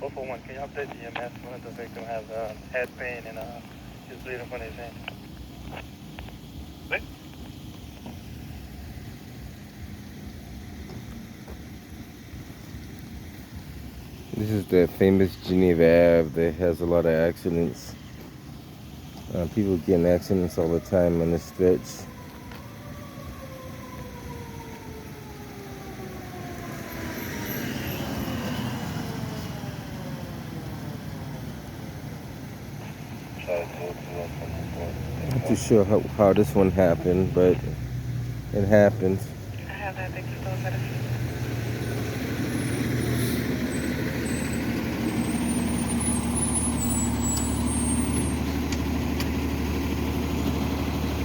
441, can you update the EMS when the victim has head pain and he's bleeding from his hand? This is the famous Geneva Ave that has a lot of accidents. People get in accidents all the time on this stretch. I'm not too sure how this one happened, but it happened. I have that big store medicine.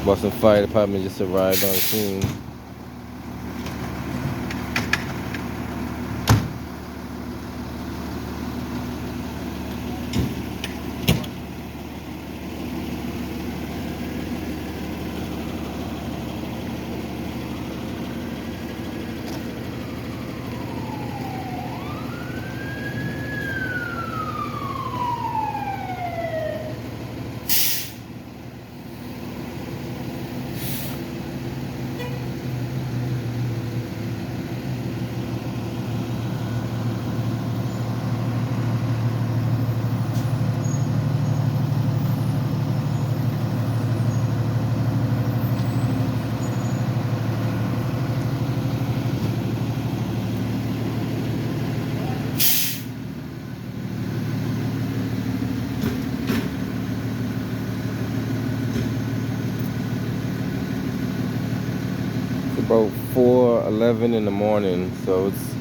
Boston Fire Department just arrived on scene. About 4:11 in the morning, so it's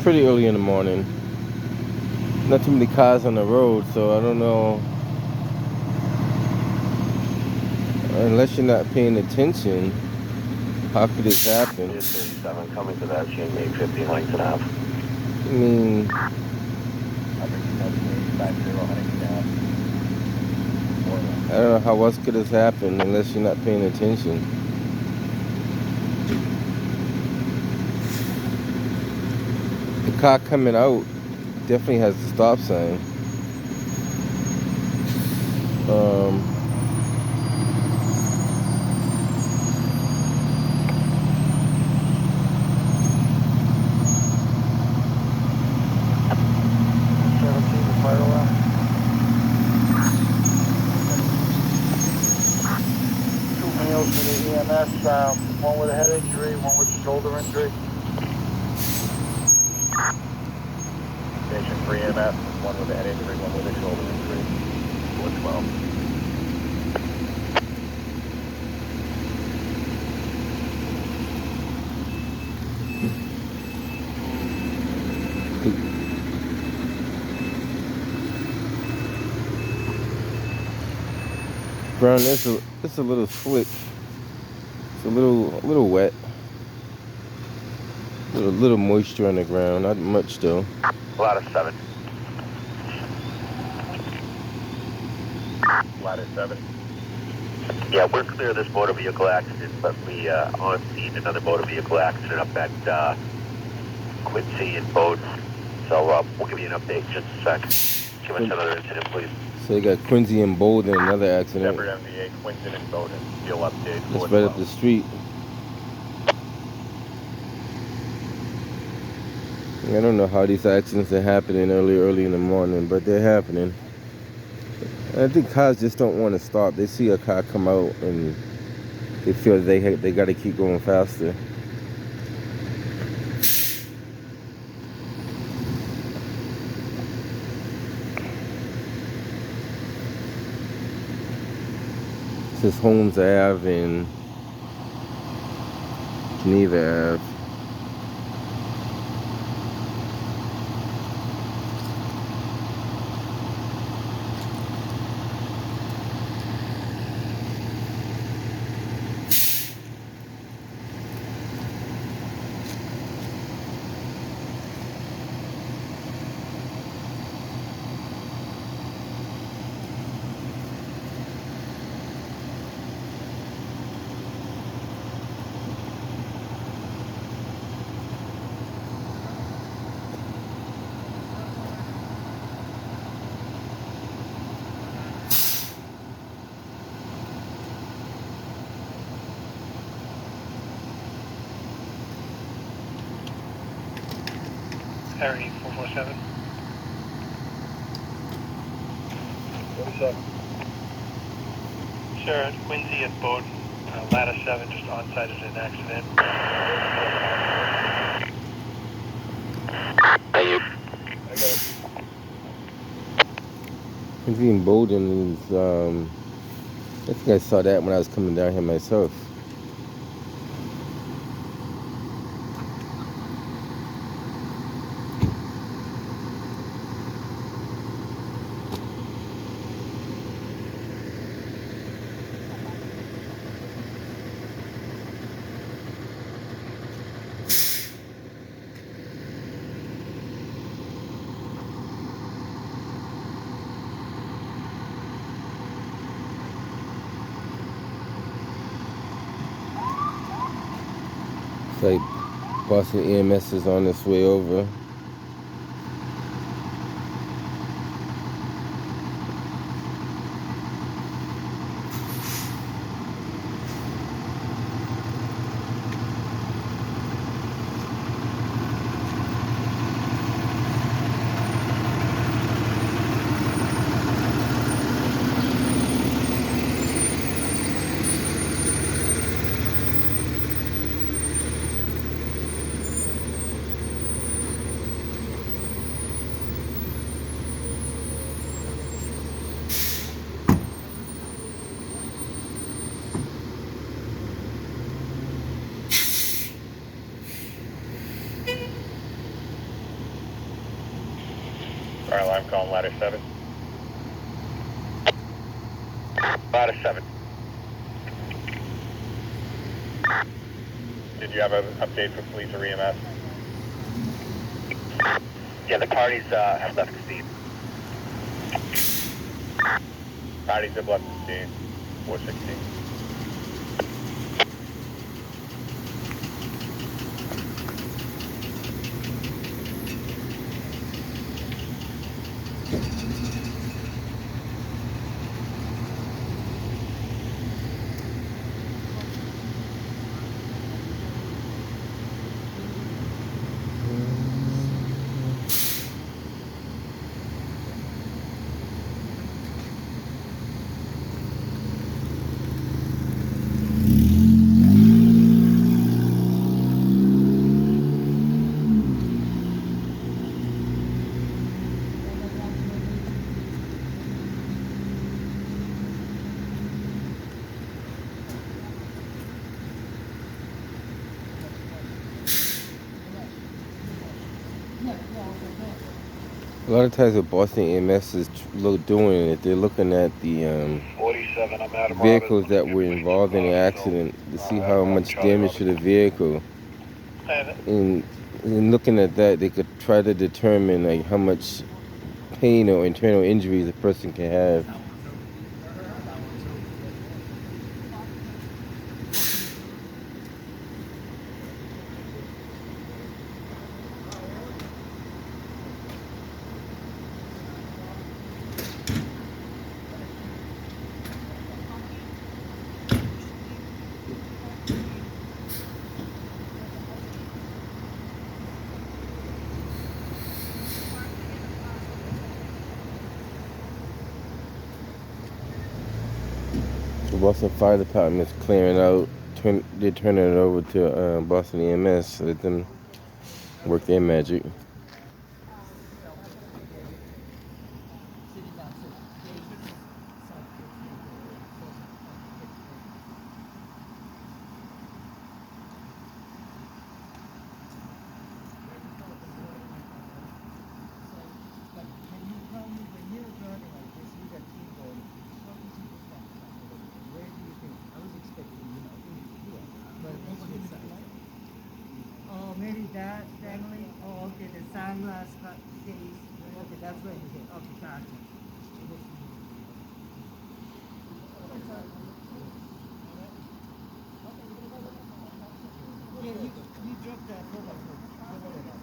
pretty early in the morning. Not too many cars on the road, so I don't know. Unless you're not paying attention, how could this happen? 37 coming to that chain, 850 Huntington Ave. I mean, I don't know how else could this happen unless you're not paying attention. The car coming out definitely has the stop sign. One with a head injury, one with a shoulder injury. Station 3 EMS, one with a head injury, one with a shoulder injury. 412. Brown, it's a little slick. It's a little wet. Little moisture on the ground, not much though. Ladder 7. Ladder 7. Yeah, we're clear of this motor vehicle accident, but we on scene another motor vehicle accident up at Quincy and Bowden. So we'll give you an update in just a sec. Give us another incident, please. So you got Quincy and Bowden, another accident. Separate MVA, Quincy and Bowden. You'll update. It's right up the street. I don't know how these accidents are happening early in the morning, but they're happening. I think cars just don't want to stop. They see a car come out and they feel they got to keep going faster. This is Holmes Ave and Geneva Ave. Harry 447. 47. Sure, Quincy at Bowden, ladder 7, just on-site at an accident. Thank you. I got it. Quincy and Bowden is, I think I saw that when I was coming down here myself. It's like Boston EMS is on its way over. Fire alarm calling ladder 7. Ladder 7. Did you have an update for police or EMS? Yeah, the parties have left the scene. Parties have left the scene. 416. A lot of times what Boston EMS is doing it, they're looking at the 47, I'm out of vehicles that were involved in the accident to see how much damage to the vehicle. And in looking at that, they could try to determine like how much pain or internal injuries a person can have. The Boston Fire Department is clearing out. They're turning it over to Boston EMS. Let them work their magic. Oh, maybe that dangling. Oh, okay, the sunglass case. Okay, that's what you hit. Okay, gotcha. Yeah, you dropped that. Hold on, hold on.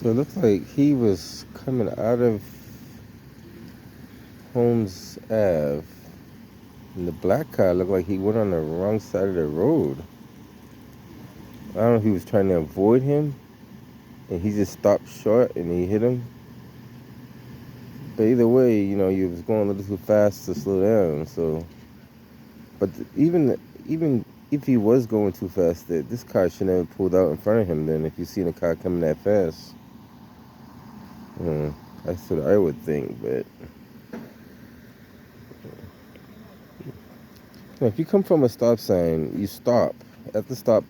So it looks like he was coming out of Holmes Ave, and the black car looked like he went on the wrong side of the road. I don't know if he was trying to avoid him, and he just stopped short and he hit him. But either way, you know, you was going a little too fast to slow down. So, but even if he was going too fast, this car shouldn't have pulled out in front of him. Then, if you seen a car coming that fast, that's what I would think. But if you come from a stop sign, you stop at the stop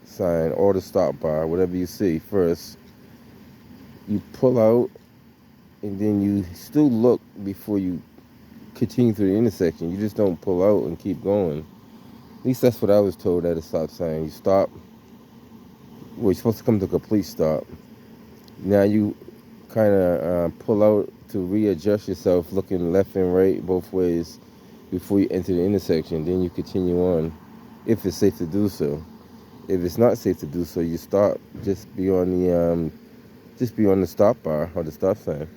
sign or the stop bar, whatever you see first. You pull out, and then you still look before you continue through the intersection. You just don't pull out and keep going. At least that's what I was told at a stop sign. You stop. Well, you're supposed to come to a complete stop. Now you kind of pull out to readjust yourself, looking left and right both ways before you enter the intersection. Then you continue on, if it's safe to do so. If it's not safe to do so, you stop just beyond the stop bar or the stop sign.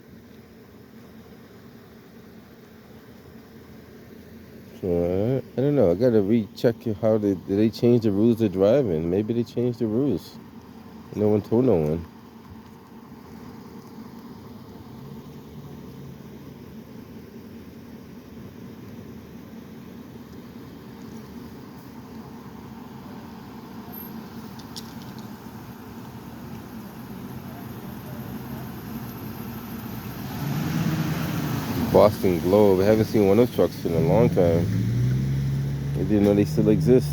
So I don't know. I gotta recheck how did they change the rules of driving? Maybe they changed the rules. No one told no one. Boston Globe. I haven't seen one of those trucks in a long time. I didn't know they still exist.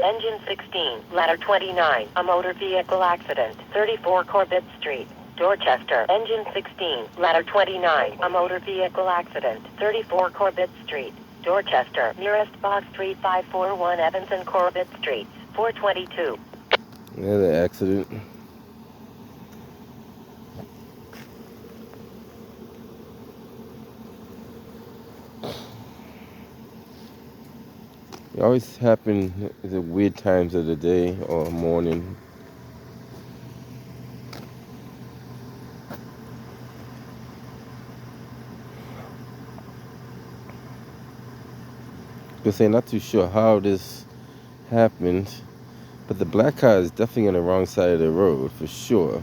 Engine 16, ladder 29, a motor vehicle accident, 34 Corbett Street, Dorchester. Engine 16, ladder 29, a motor vehicle accident, 34 Corbett Street, Dorchester. Nearest box 3541 Evans and Corbett Streets, 422. Another accident. It always happen at the weird times of the day or morning. Because I'm not too sure how this happened, but the black car is definitely on the wrong side of the road for sure.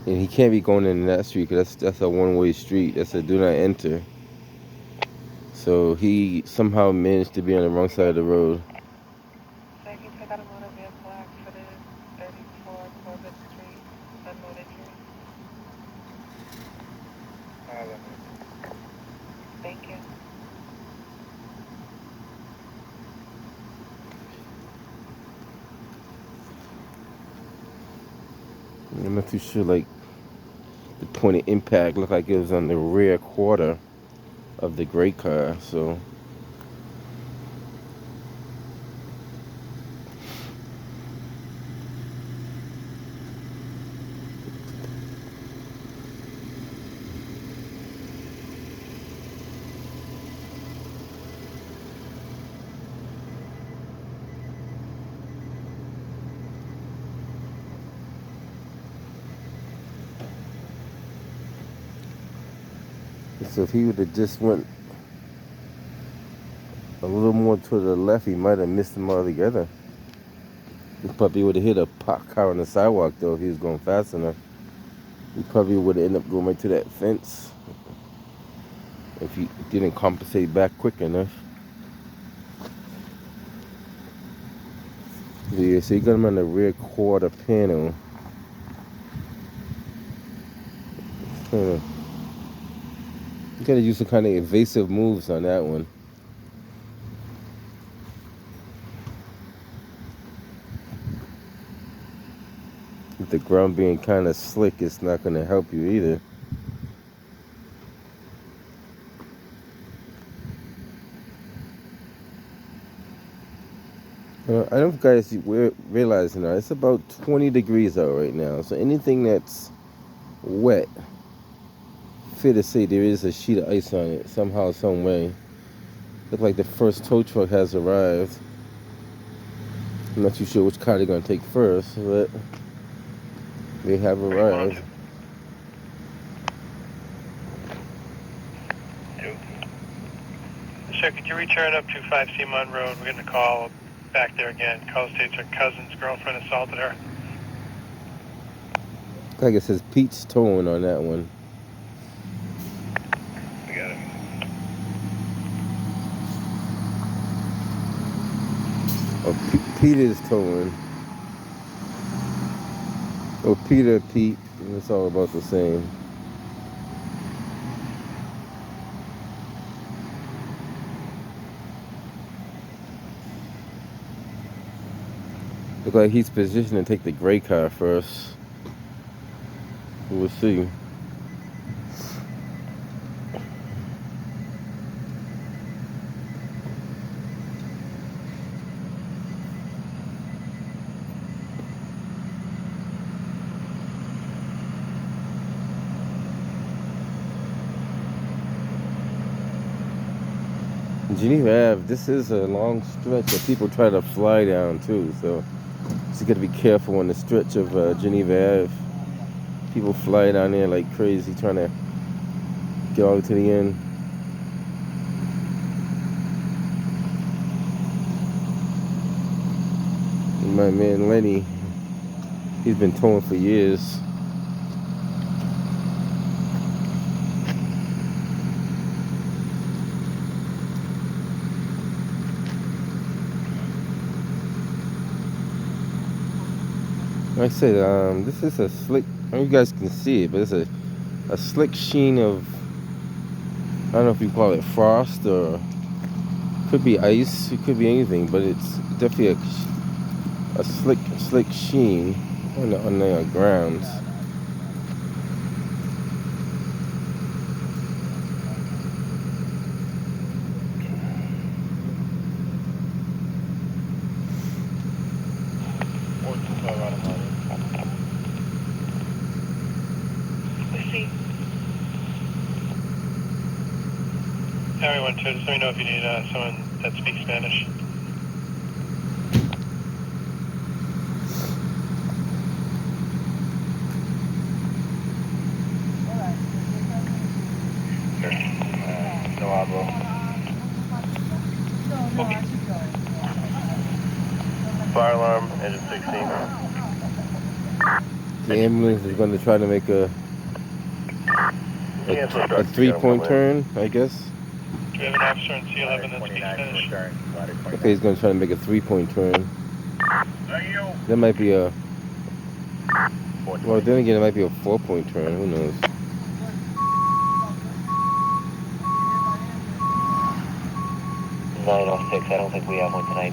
And he can't be going in that street because that's a one-way street. That's a do not enter. So he somehow managed to be on the wrong side of the road. So he took out a motor vehicle accident, 34 Corbett Street, unloaded tree. Thank you. I'm not too sure, like, the point of impact looked like it was on the rear quarter of the gray car, so. So if he would have just went a little more to the left, he might have missed him altogether. He probably would have hit a car on the sidewalk, though, if he was going fast enough. He probably would have ended up going right to that fence if he didn't compensate back quick enough. Yeah, so you got him on the rear quarter panel. You gotta use some kind of evasive moves on that one. With the ground being kind of slick, it's not gonna help you either. I don't know if guys we're realizing now, it's about 20 degrees out right now. So anything that's wet fair to say there is a sheet of ice on it somehow, some way. Looks like the first tow truck has arrived. I'm not too sure which car they're gonna take first, but they have arrived. Sir, could you return up to 5 Seamont Road? We're getting a call back there again. Call states her cousin's girlfriend assaulted her. Like it says Pete's towing on that one. We got it. Oh, Peter's towing. Oh, Peter, Pete. It's all about the same. Look like he's positioned to take the gray car first. We'll see. Geneva Ave, this is a long stretch that people try to fly down too, so you gotta be careful on the stretch of Geneva Ave. People fly down there like crazy trying to get all the way to the end. And my man Lenny, he's been towing for years. Like I said, this is a slick, I don't know if you guys can see it, but it's a slick sheen of, I don't know if you call it frost or could be ice, it could be anything, but it's definitely a slick sheen on the grounds. Everyone, too, just let me know if you need someone that speaks Spanish. No hablo. Fire alarm, engine 16. The ambulance is going to try to make a 3-point turn, I guess. Do we have an officer in C11 that speaks Spanish? Okay, he's going to try to make a 3-point turn. That might be a... Well, then again, it might be a 4-point turn. Who knows? I don't think we have one tonight.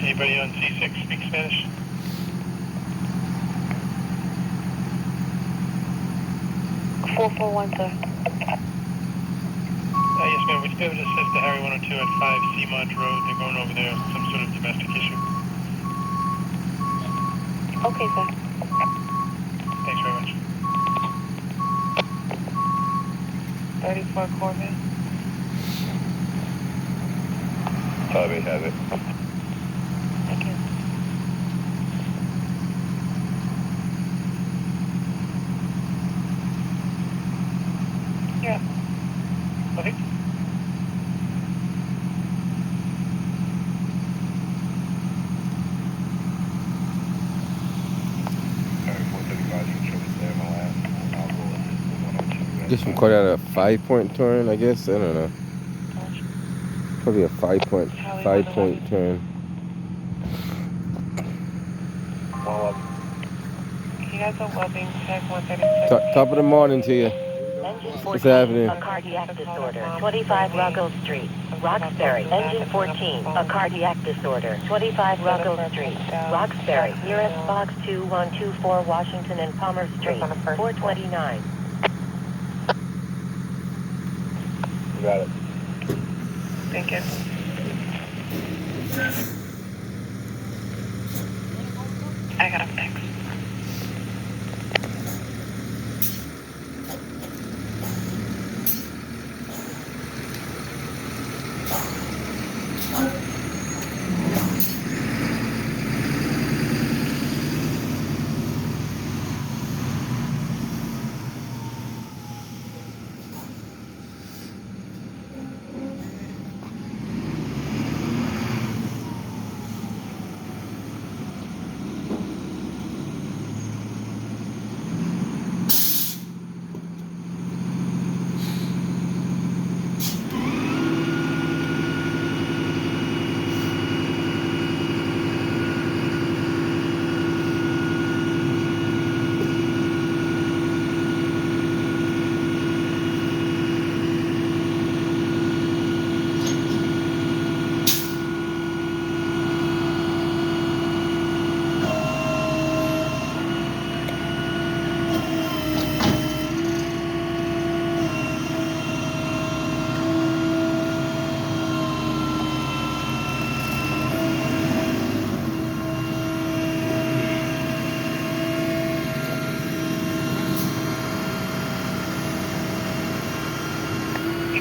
Anybody on C6 speak Spanish? $441, sir. Yes, ma'am. Would you be able to assist the Harry 102 at 5 Seamont Road? They're going over there, some sort of domestic issue. Okay, sir. Thanks very much. 34 Corvette. Bobby has it. Thank you. You're up. Okay. I guess we call that a 5-point turn, I guess. I don't know. Probably a 5-point turn. You guys are webbing, tag 136. Top of the morning to you. What's happening? A cardiac disorder. 25 Ruggles Street, Roxbury. Engine 14. A cardiac disorder. 25 Ruggles Street, Roxbury. Nearest box 2124 Washington and Palmer Street. 429. Got it. Thank you. I got a fix.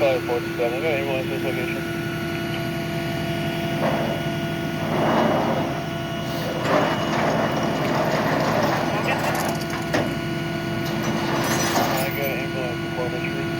Charlie 47, I got ambulance at this location. I got an ambulance at Corbett Street.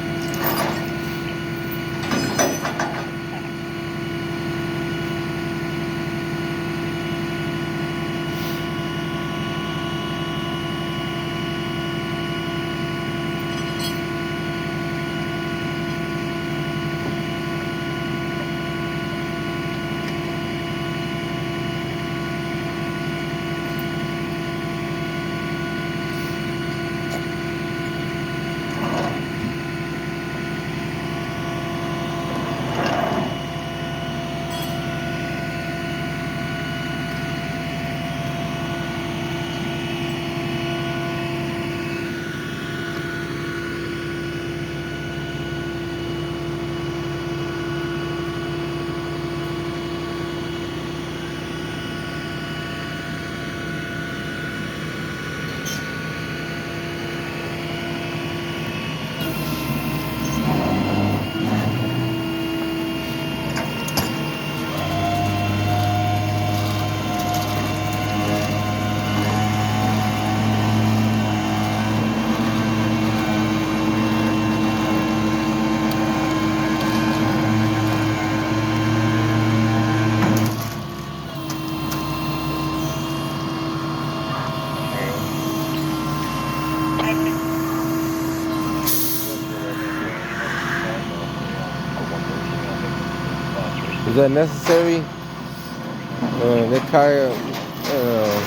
Is that necessary? That car, I don't know.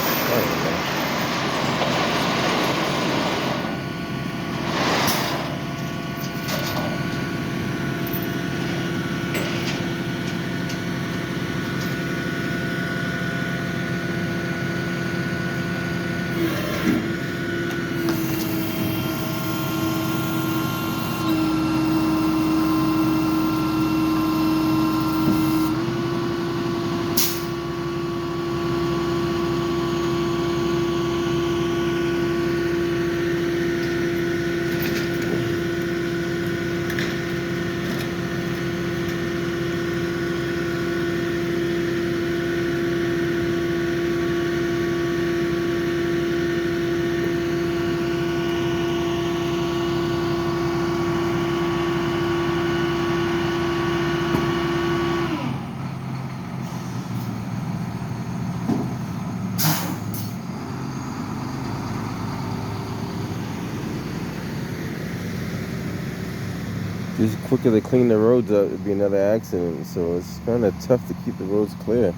Just quicker they clean the roads up, it'd be another accident. So it's kind of tough to keep the roads clear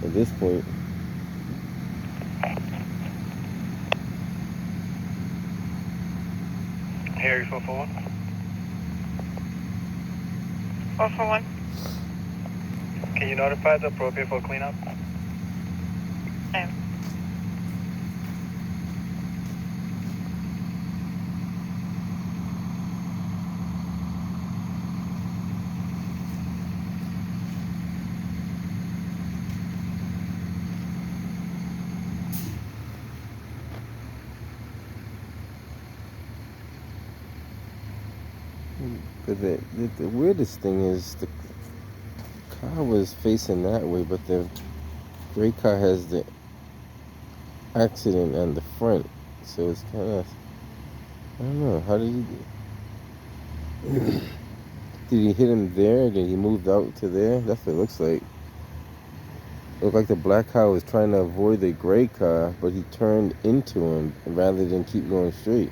at this point. Harry 441. 441. Can you notify the appropriate for cleanup? Okay. But the weirdest thing is car was facing that way, but the gray car has the accident on the front, so it's kind of, I don't know, how did he hit him there, then he moved out to there? That's what it looks like. It looked like the black car was trying to avoid the gray car, but he turned into him rather than keep going straight.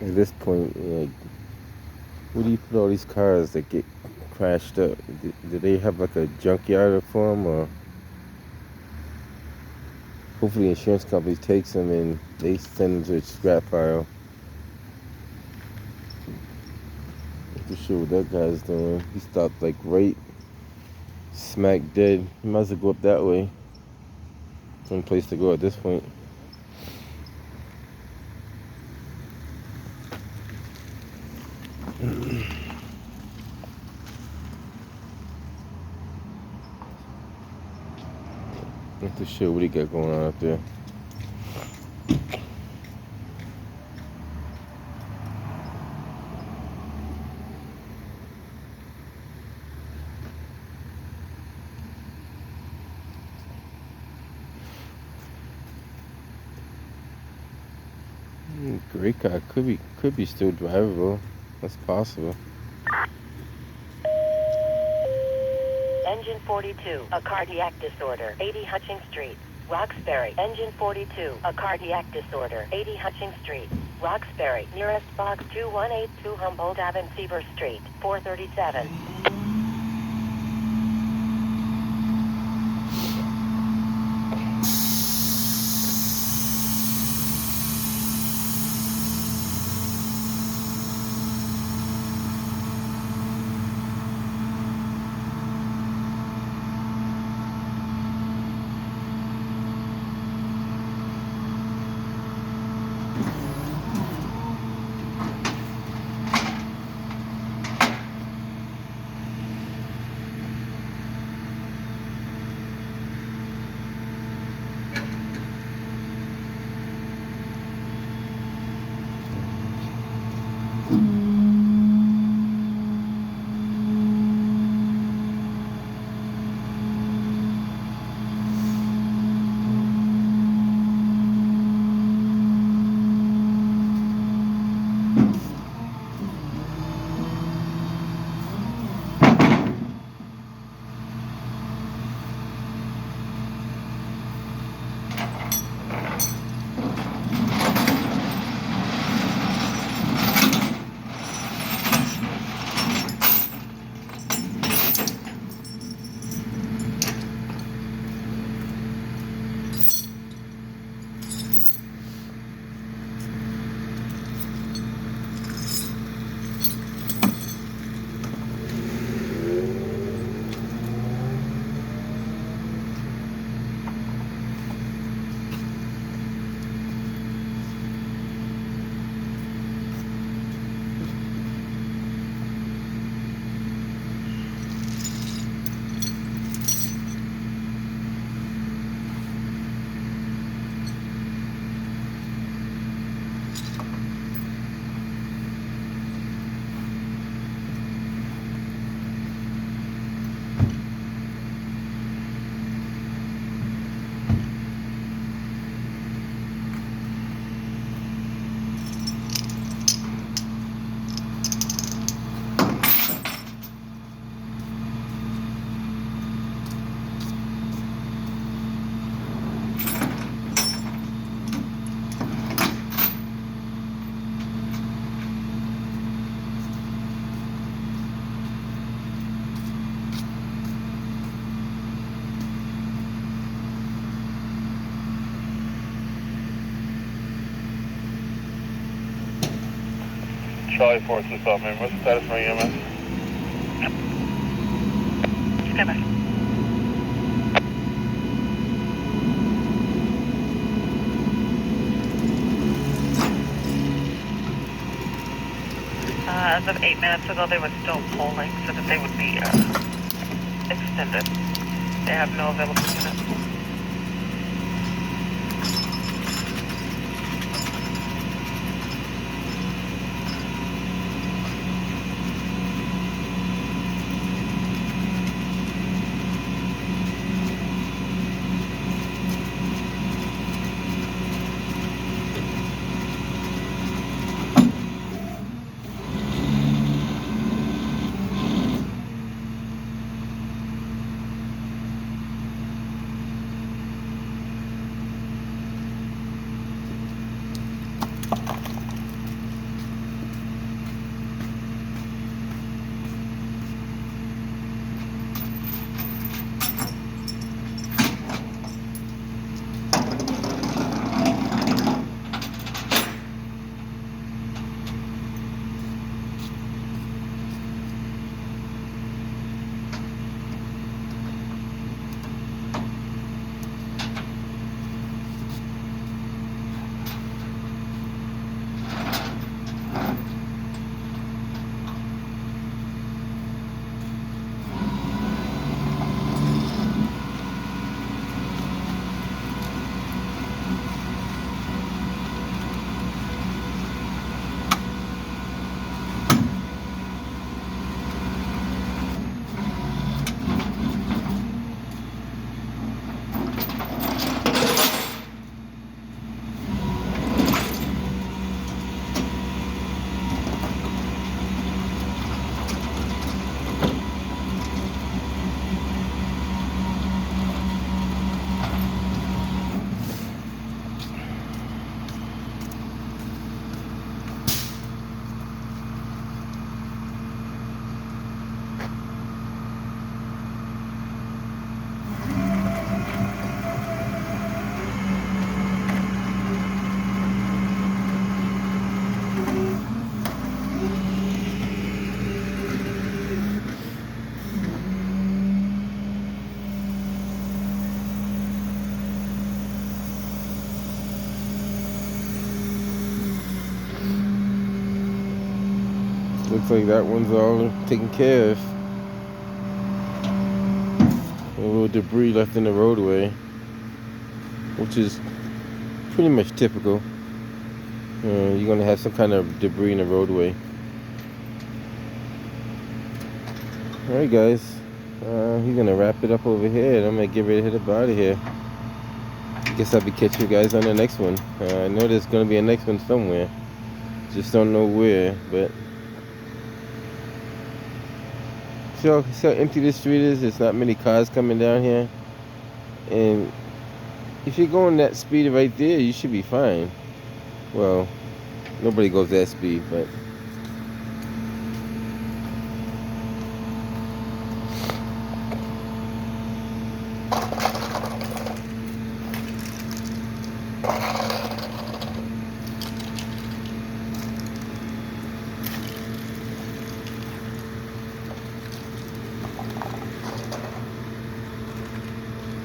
At this point, like, where do you put all these cars that get crashed up? Do they have like a junkyard for them, or hopefully the insurance company takes them and they send them to a scrap pile? Not too sure what that guy's doing. He stopped like right smack dead. He might as well go up that way. Some place to go at this point. Not too sure what he got going on up there. Great car could be still drivable. That's possible. Engine 42, a cardiac disorder, 80 Hutchings Street, Roxbury. Engine 42, a cardiac disorder, 80 Hutchings Street, Roxbury. Nearest box 2182 Humboldt Avenue, Seaver Street, 437. Charlie 4 to South, man. What's the status for EMS? Okay, bye. As of 8 minutes ago, they were still polling so that they would be extended. They have no available units. Looks like that one's all taken care of. A little debris left in the roadway, which is pretty much typical. You're gonna have some kind of debris in the roadway. Alright guys, he's gonna wrap it up over here and I'm gonna get ready to hit up out of here. Guess I'll be catching you guys on the next one. I know there's gonna be a next one somewhere, just don't know where. But see how empty this street is? There's not many cars coming down here, and if you're going that speed right there, you should be fine. Well, nobody goes that speed, but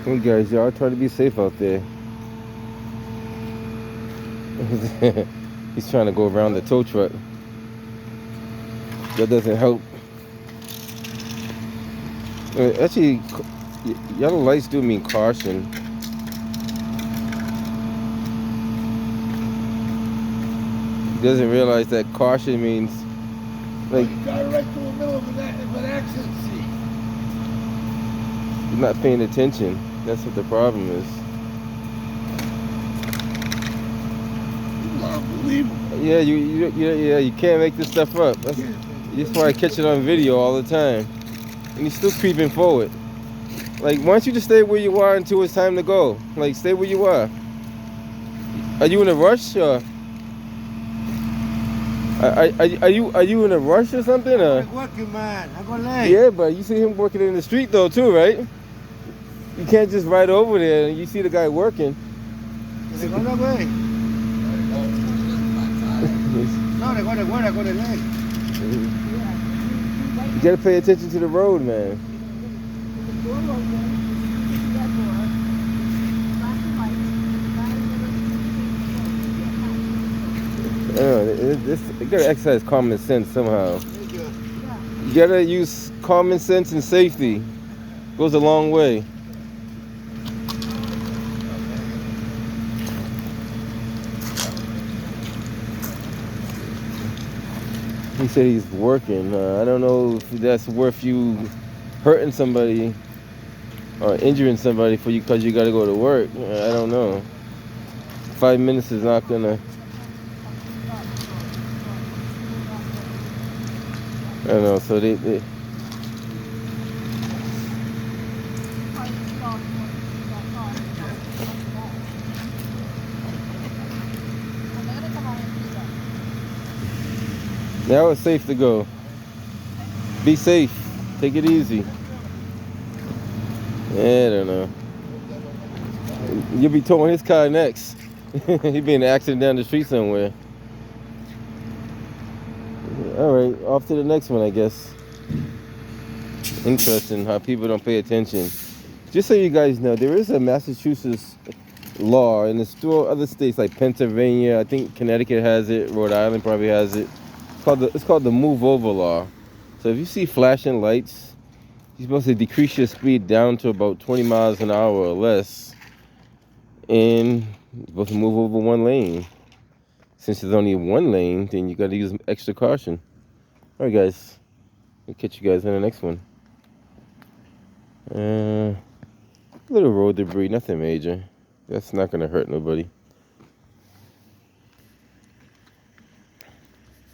hey guys, y'all try to be safe out there. He's trying to go around the tow truck. That doesn't help. Actually, yellow lights do mean caution. He doesn't realize that caution means like You got right through the middle of an accident scene. you're not paying attention. That's what the problem is. Unbelievable. Yeah, you can't make this stuff up. That's why I catch it on video all the time. And he's still creeping forward. Like, why don't you just stay where you are until it's time to go? Like, stay where you are. Are you in a rush, or are you in a rush or something? Or? I'm working, man. I'm going late. Yeah, but you see him working in the street though too, right? You can't just ride over there and you see the guy working. They're going away. No, they're going late. You gotta pay attention to the road, man. You gotta exercise common sense somehow. Thank you. You gotta use common sense and safety. Goes a long way. He said he's working. I don't know if that's worth you hurting somebody or injuring somebody for you because you gotta go to work. I don't know. 5 minutes is not gonna. I don't know. So they now it's safe to go. Be safe. Take it easy. I don't know. You'll be towing his car next. He'll be in an accident down the street somewhere. Alright, off to the next one, I guess. Interesting how people don't pay attention. Just so you guys know, there is a Massachusetts law, and it's still other states like Pennsylvania, I think Connecticut has it, Rhode Island probably has it. It's called the move over law. So if you see flashing lights, you're supposed to decrease your speed down to about 20 miles an hour or less. And you're supposed to move over one lane. Since there's only one lane, then you gotta use extra caution. Alright guys, I'll catch you guys in the next one. Little road debris, nothing major. That's not gonna hurt nobody.